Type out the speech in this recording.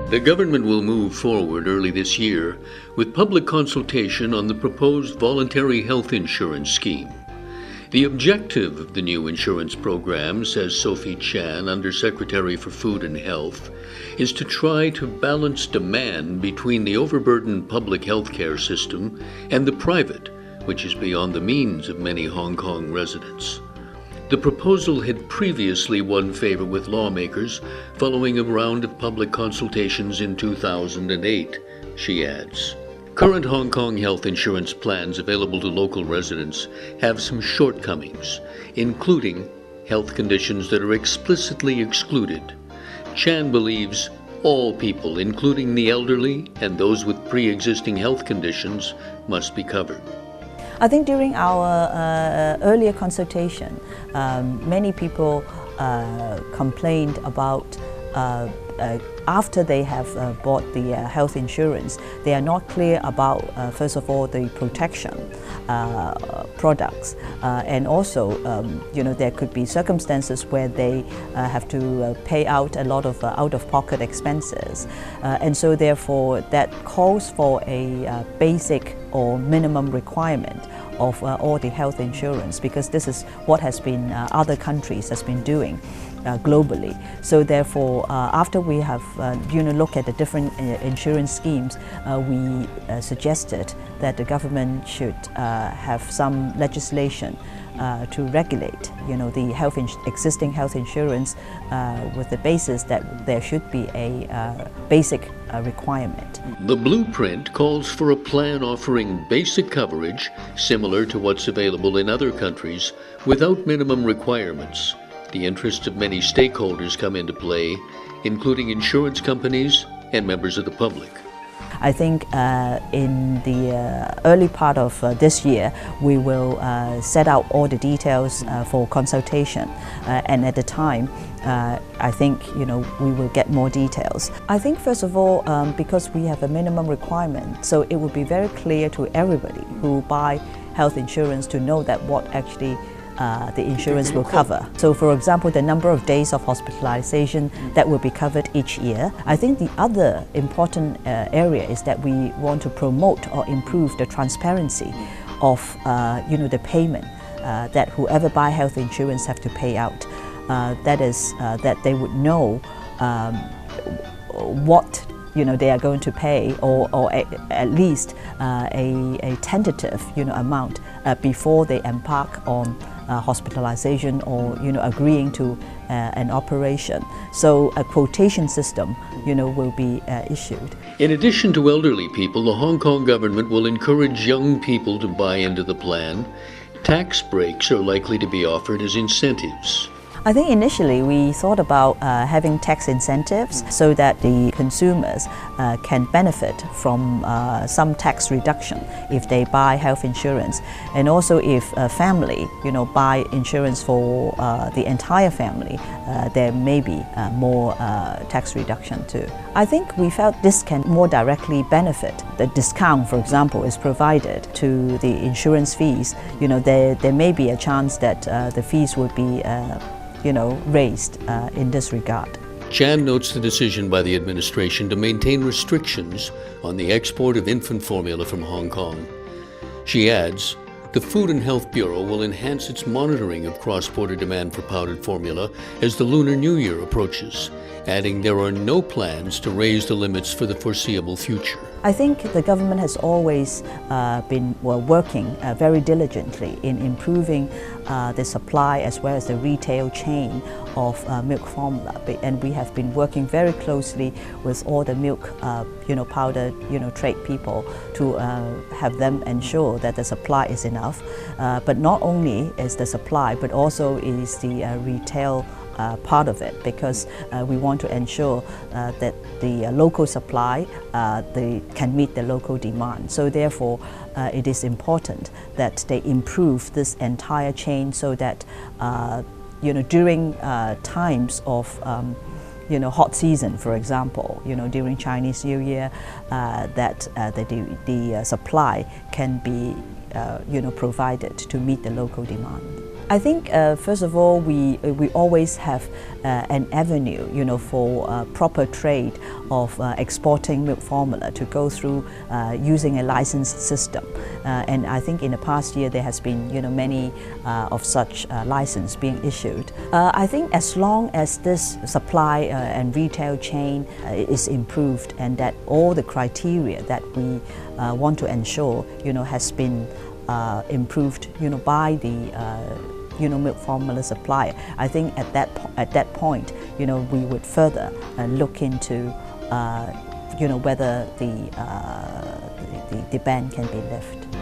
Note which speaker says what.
Speaker 1: The government will move forward early this year with public consultation on the proposed voluntary health insurance scheme. The objective of the new insurance program, says Sophie Chan, Undersecretary for Food and Health, is to try to balance demand between the overburdened public healthcare system and the private, which is beyond the means of many Hong Kong residents. The proposal had previously won favor with lawmakers following a round of public consultations in 2008, she adds. Current Hong Kong health insurance plans available to local residents have some shortcomings, including health conditions that are explicitly excluded. Chan believes all people, including the elderly and those with pre-existing health conditions, must be covered.
Speaker 2: I think during our earlier consultation, many people complained about after they have bought the health insurance, they are not clear about, first of all, the protection products. And also, there could be circumstances where they have to pay out a lot of out-of-pocket expenses. And so therefore, that calls for a basic or minimum requirement of all the health insurance, because this is what has been other countries has been doing globally. So therefore, after we have looked at the different insurance schemes, we suggested that the government should have some legislation to regulate, the existing health insurance with the basis that there should be a basic requirement.
Speaker 1: The blueprint calls for a plan offering basic coverage similar to what's available in other countries without minimum requirements. The interests of many stakeholders come into play, including insurance companies and members of the public.
Speaker 2: I think in the early part of this year, we will set out all the details for consultation, and at the time, I think we will get more details. I think first of all, because we have a minimum requirement, so it will be very clear to everybody who buy health insurance to know that what actually the insurance will cover. So for example, the number of days of hospitalization that will be covered each year. I think the other important area is that we want to promote or improve the transparency of the payment that whoever buy health insurance have to pay out. That is that they would know what they are going to pay, or at least a tentative amount before they embark on hospitalization or agreeing to an operation. So a quotation system will be issued.
Speaker 1: In addition to elderly people, the Hong Kong government will encourage young people to buy into the plan. Tax breaks are likely to be offered as incentives.
Speaker 2: I think initially we thought about having tax incentives so that the consumers can benefit from some tax reduction if they buy health insurance, and also if a family buy insurance for the entire family, there may be more tax reduction too. I think we felt this can more directly benefit. The discount, for example, is provided to the insurance fees. There may be a chance that the fees would be raised in this regard.
Speaker 1: Chan notes the decision by the administration to maintain restrictions on the export of infant formula from Hong Kong. She adds, the Food and Health Bureau will enhance its monitoring of cross-border demand for powdered formula as the Lunar New Year approaches, adding there are no plans to raise the limits for the foreseeable future.
Speaker 2: I think the government has always been working very diligently in improving the supply as well as the retail chain of milk formula, and we have been working very closely with all the milk powder trade people to have them ensure that the supply is enough. But not only is the supply, but also is the retail part of it, because we want to ensure that the local supply they can meet the local demand. So therefore, it is important that they improve this entire chain so that during times of hot season, for example, during Chinese New Year, that the supply can be provided to meet the local demand. I think first of all we always have an avenue, for proper trade of exporting milk formula to go through using a licensed system, and I think in the past year there has been many of such license being issued. I think as long as this supply and retail chain is improved and that all the criteria that we want to ensure has been improved by the milk formula supplier. I think at that point, we would further look into, whether the ban can be lifted.